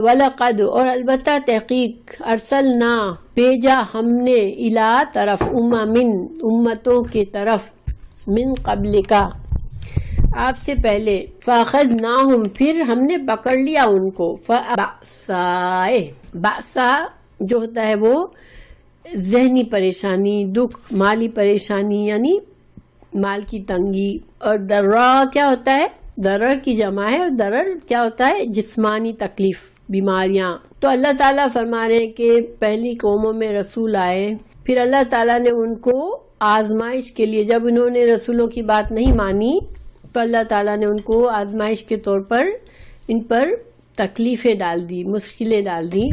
وَلَقَدْ اور البتہ تحقیق ارسلنا بھیجا ہم نے الا طرف امتوں کی طرف من قبل کا آپ سے پہلے فَأَخَذْنَاهُمْ پھر ہم نے پکڑ لیا ان کو بأسا جو ہوتا ہے وہ ذہنی پریشانی، دکھ، مالی پریشانی یعنی مال کی تنگی، اور ضرّا کیا ہوتا ہے؟ ضرر کی جمع ہے، اور ضرر کیا ہوتا ہے؟ جسمانی تکلیف، بیماریاں۔ تو اللہ تعالیٰ فرما رہے ہیں کہ پہلی قوموں میں رسول آئے، پھر اللہ تعالیٰ نے ان کو آزمائش کے لیے، جب انہوں نے رسولوں کی بات نہیں مانی تو اللہ تعالیٰ نے ان کو آزمائش کے طور پر ان پر تکلیفیں ڈال دی، مشکلیں ڈال دی،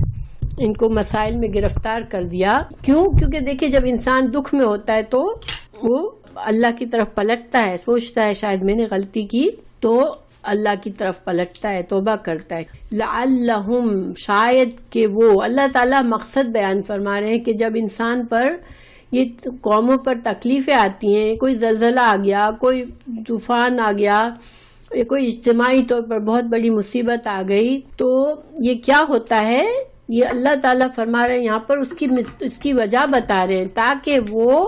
ان کو مسائل میں گرفتار کر دیا۔ کیوں؟ کیونکہ دیکھیں جب انسان دکھ میں ہوتا ہے تو وہ اللہ کی طرف پلٹتا ہے، سوچتا ہے شاید میں نے غلطی کی، تو اللہ کی طرف پلٹتا ہے، توبہ کرتا ہے۔ لعلہم شاید کہ وہ، اللہ تعالیٰ مقصد بیان فرما رہے ہیں کہ جب انسان پر یہ قوموں پر تکلیفیں آتی ہیں، کوئی زلزلہ آ گیا، کوئی طوفان آ گیا، کوئی اجتماعی طور پر بہت بڑی مصیبت آ گئی، تو یہ کیا ہوتا ہے؟ یہ اللہ تعالیٰ فرما رہے ہیں یہاں پر اس کی وجہ بتا رہے ہیں تاکہ وہ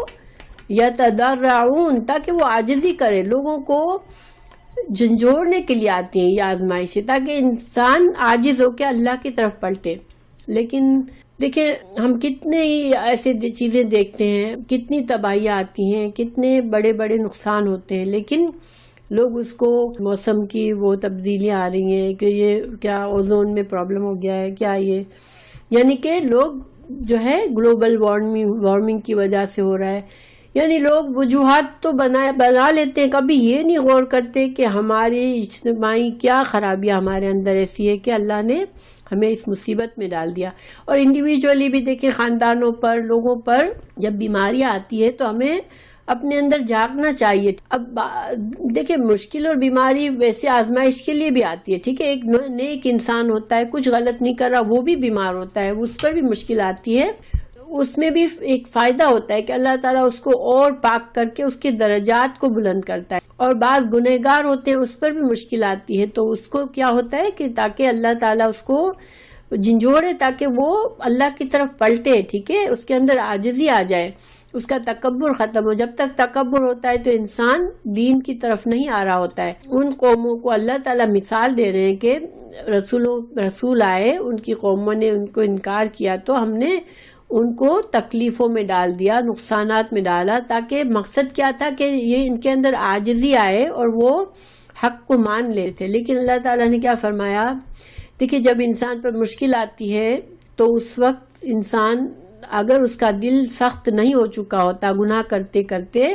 یتضرعون، تاکہ وہ عاجزی کرے، لوگوں کو جھنجھوڑنے کے لیے آتی ہیں یہ آزمائشیں، تاکہ انسان عاجز ہو کے اللہ کی طرف پلٹے۔ لیکن دیکھیں ہم کتنے ہی ایسے چیزیں دیکھتے ہیں، کتنی تباہیاں آتی ہیں، کتنے بڑے بڑے نقصان ہوتے ہیں، لیکن لوگ اس کو موسم کی وہ تبدیلیاں آ رہی ہیں کہ یہ کیا اوزون میں پرابلم ہو گیا ہے، کیا یہ، یعنی کہ لوگ جو ہے گلوبل وارمنگ کی وجہ سے ہو رہا ہے، یعنی لوگ وجوہات تو بنا لیتے ہیں، کبھی یہ نہیں غور کرتے کہ ہماری اجتماعی کیا خرابیاں ہمارے اندر ایسی ہے کہ اللہ نے ہمیں اس مصیبت میں ڈال دیا۔ اور انڈیویجولی بھی دیکھیں، خاندانوں پر، لوگوں پر جب بیماریاں آتی ہے تو ہمیں اپنے اندر جھانکنا چاہیے۔ اب دیکھیں مشکل اور بیماری ویسے آزمائش کے لیے بھی آتی ہے، ٹھیک ہے، ایک نیک انسان ہوتا ہے، کچھ غلط نہیں کر رہا، وہ بھی بیمار ہوتا ہے، اس پر بھی مشکل آتی ہے، اس میں بھی ایک فائدہ ہوتا ہے کہ اللہ تعالیٰ اس کو اور پاک کر کے اس کے درجات کو بلند کرتا ہے۔ اور بعض گنہگار ہوتے ہیں، اس پر بھی مشکل آتی ہے، تو اس کو کیا ہوتا ہے کہ تاکہ اللہ تعالیٰ اس کو جھنجھوڑے، تاکہ وہ اللہ کی طرف پلٹے، ٹھیک ہے، اس کے اندر عاجزی آ جائے، اس کا تکبر ختم ہو۔ جب تک تکبر ہوتا ہے تو انسان دین کی طرف نہیں آ رہا ہوتا ہے۔ ان قوموں کو اللہ تعالیٰ مثال دے رہے ہیں کہ رسول آئے، ان کی قوموں نے ان کو انکار کیا تو ہم نے ان کو تکلیفوں میں ڈال دیا، نقصانات میں ڈالا، تاکہ مقصد کیا تھا کہ یہ ان کے اندر عاجزی آئے اور وہ حق کو مان لیتے۔ لیکن اللہ تعالیٰ نے کیا فرمایا؟ دیکھیے جب انسان پر مشکل آتی ہے تو اس وقت انسان اگر اس کا دل سخت نہیں ہو چکا ہوتا گناہ کرتے کرتے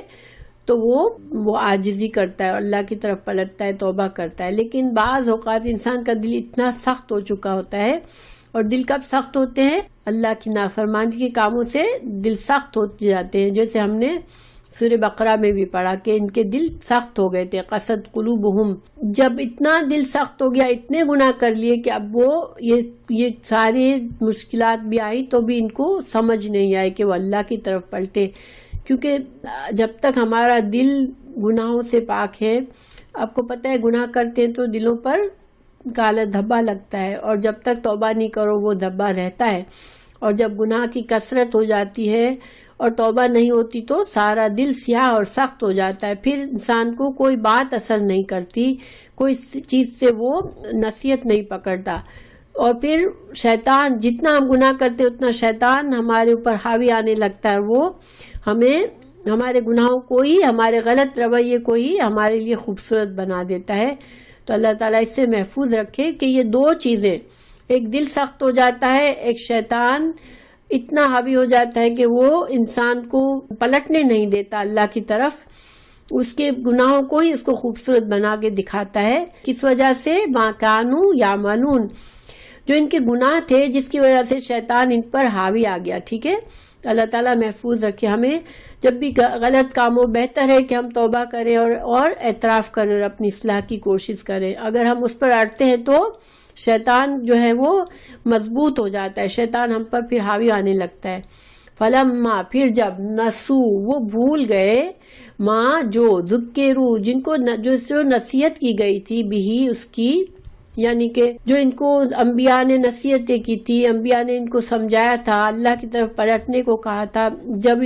تو وہ عاجزی کرتا ہے، اللہ کی طرف پلٹتا ہے، توبہ کرتا ہے۔ لیکن بعض اوقات انسان کا دل اتنا سخت ہو چکا ہوتا ہے، اور دل کب سخت ہوتے ہیں؟ اللہ کی نافرمانی کے کاموں سے دل سخت ہوتے جاتے ہیں، جیسے ہم نے سورہ بقرہ میں بھی پڑھا کہ ان کے دل سخت ہو گئے تھے، قست قلوبہم، جب اتنا دل سخت ہو گیا، اتنے گناہ کر لیے کہ اب وہ یہ ساری مشکلات بھی آئی تو بھی ان کو سمجھ نہیں آئے کہ وہ اللہ کی طرف پلٹے، کیونکہ جب تک ہمارا دل گناہوں سے پاک ہے، آپ کو پتہ ہے گناہ کرتے ہیں تو دلوں پر کالا دھبا لگتا ہے، اور جب تک توبہ نہیں کرو وہ دھبا رہتا ہے، اور جب گناہ کی کثرت ہو جاتی ہے اور توبہ نہیں ہوتی تو سارا دل سیاہ اور سخت ہو جاتا ہے، پھر انسان کو کوئی بات اثر نہیں کرتی، کوئی چیز سے وہ نصیحت نہیں پکڑتا، اور پھر شیطان، جتنا ہم گناہ کرتے اتنا شیطان ہمارے اوپر حاوی آنے لگتا ہے، وہ ہمیں ہمارے گناہوں کو ہی، ہمارے غلط رویے کو ہی ہمارے لیے خوبصورت بنا دیتا ہے۔ تو اللہ تعالیٰ اس سے محفوظ رکھے کہ یہ دو چیزیں، ایک دل سخت ہو جاتا ہے، ایک شیطان اتنا حاوی ہو جاتا ہے کہ وہ انسان کو پلٹنے نہیں دیتا اللہ کی طرف، اس کے گناہوں کو ہی اس کو خوبصورت بنا کے دکھاتا ہے۔ کس وجہ سے؟ ما کانوا یعملون، جو ان کے گناہ تھے جس کی وجہ سے شیطان ان پر حاوی آ گیا، ٹھیک ہے۔ اللہ تعالیٰ محفوظ رکھے ہمیں، جب بھی غلط کام ہو بہتر ہے کہ ہم توبہ کریں اور اعتراف کریں اور اپنی اصلاح کی کوشش کریں۔ اگر ہم اس پر اڑتے ہیں تو شیطان جو ہے وہ مضبوط ہو جاتا ہے، شیطان ہم پر پھر حاوی آنے لگتا ہے۔ فلما، پھر جب نسو، وہ بھول گئے، ماں جو ذکروا، جو نصیحت کی گئی تھی، بھی اس کی، یعنی کہ جو ان کو انبیاء نے نصیحتیں کی تھی، انبیاء نے ان کو سمجھایا تھا، اللہ کی طرف پلٹنے کو کہا تھا، جب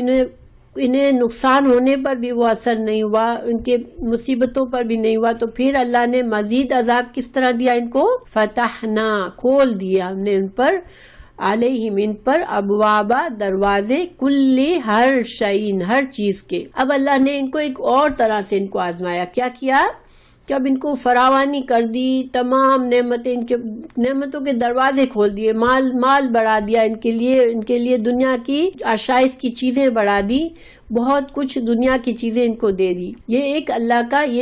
انہیں نقصان ہونے پر بھی وہ اثر نہیں ہوا، ان کے مصیبتوں پر بھی نہیں ہوا، تو پھر اللہ نے مزید عذاب کس طرح دیا ان کو؟ فتحنا، کھول دیا ہم نے ان پر، علیہم ان پر، ابوابا دروازے، کل ہر شعین ہر چیز کے۔ اب اللہ نے ان کو ایک اور طرح سے ان کو آزمایا، کیا کیا؟ کہ اب ان کو فراوانی کر دی، تمام نعمتیں، ان کے نعمتوں کے دروازے کھول دیے، مال بڑھا دیا ان کے لیے دنیا کی آشائش کی چیزیں بڑھا دی، بہت کچھ دنیا کی چیزیں ان کو دے دی۔ یہ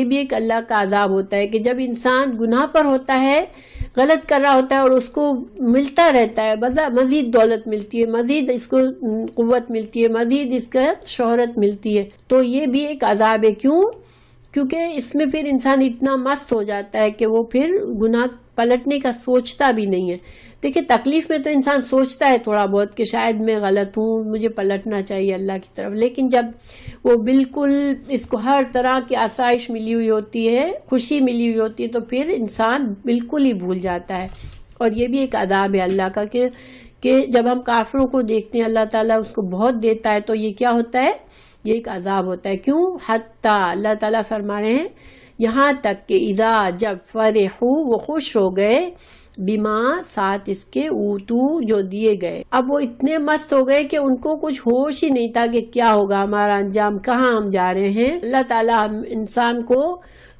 بھی ایک اللہ کا عذاب ہوتا ہے کہ جب انسان گناہ پر ہوتا ہے، غلط کر رہا ہوتا ہے، اور اس کو ملتا رہتا ہے، مزید دولت ملتی ہے، مزید اس کو قوت ملتی ہے، مزید اس کا شہرت ملتی ہے، تو یہ بھی ایک عذاب ہے۔ کیوں؟ کیونکہ اس میں پھر انسان اتنا مست ہو جاتا ہے کہ وہ پھر گناہ پلٹنے کا سوچتا بھی نہیں ہے۔ دیکھیں، تکلیف میں تو انسان سوچتا ہے تھوڑا بہت کہ شاید میں غلط ہوں، مجھے پلٹنا چاہیے اللہ کی طرف، لیکن جب وہ بالکل اس کو ہر طرح کی آسائش ملی ہوئی ہوتی ہے، خوشی ملی ہوئی ہوتی ہے، تو پھر انسان بالکل ہی بھول جاتا ہے۔ اور یہ بھی ایک عذاب ہے اللہ کا کہ جب ہم کافروں کو دیکھتے ہیں اللہ تعالیٰ اس کو بہت دیتا ہے، تو یہ کیا ہوتا ہے؟ یہ ایک عذاب ہوتا ہے۔ کیوں؟ حتیٰ، اللہ تعالیٰ فرما رہے ہیں، یہاں تک کہ اذا، جب فرحو، وہ خوش ہو گئے، بما، ساتھ اس کے، اوتو، جو دیے گئے۔ اب وہ اتنے مست ہو گئے کہ ان کو کچھ ہوش ہی نہیں تھا کہ کیا ہوگا ہمارا انجام، کہاں ہم جا رہے ہیں۔ اللہ تعالیٰ انسان کو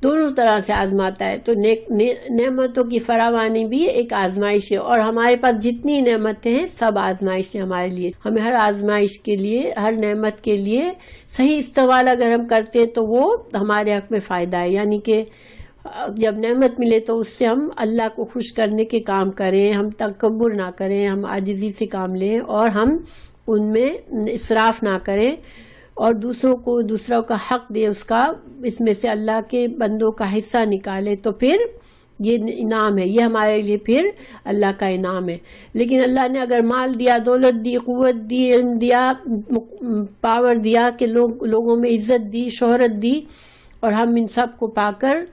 دونوں طرح سے آزماتا ہے، تو نعمتوں کی فراوانی بھی ایک آزمائش ہے، اور ہمارے پاس جتنی نعمتیں ہیں سب آزمائش ہیں ہمارے لیے۔ ہمیں ہر آزمائش کے لیے، ہر نعمت کے لیے صحیح استعمال اگر ہم کرتے تو وہ ہمارے حق میں فائدہ ہے، یعنی کہ جب نعمت ملے تو اس سے ہم اللہ کو خوش کرنے کے کام کریں، ہم تکبر نہ کریں، ہم عاجزی سے کام لیں، اور ہم ان میں اسراف نہ کریں، اور دوسروں کا حق دے، اس میں سے اللہ کے بندوں کا حصہ نکالے، تو پھر یہ انعام ہے، یہ ہمارے لیے پھر اللہ کا انعام ہے۔ لیکن اللہ نے اگر مال دیا، دولت دی، قوت دی، علم دیا، پاور دیا، کہ لوگوں میں عزت دی، شہرت دی، اور ہم ان سب کو پا کر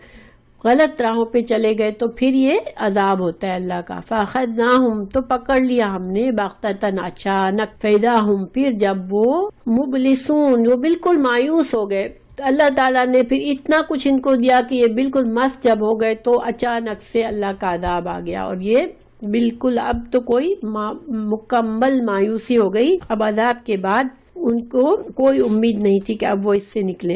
غلط راہوں پہ چلے گئے، تو پھر یہ عذاب ہوتا ہے اللہ کا۔ فَأَخَذْنَاهُمْ، تو پکڑ لیا ہم نے، بَغْتَةً، اچانک، فَإِذَا هُمْ، پھر جب وہ، مُبْلِسُونَ، وہ بالکل مایوس ہو گئے۔ اللہ تعالیٰ نے پھر اتنا کچھ ان کو دیا کہ یہ بالکل مست جب ہو گئے، تو اچانک سے اللہ کا عذاب آ گیا، اور یہ بالکل اب تو کوئی مکمل مایوسی ہو گئی۔ اب عذاب کے بعد ان کو کوئی امید نہیں تھی کہ اب وہ اس سے نکلے۔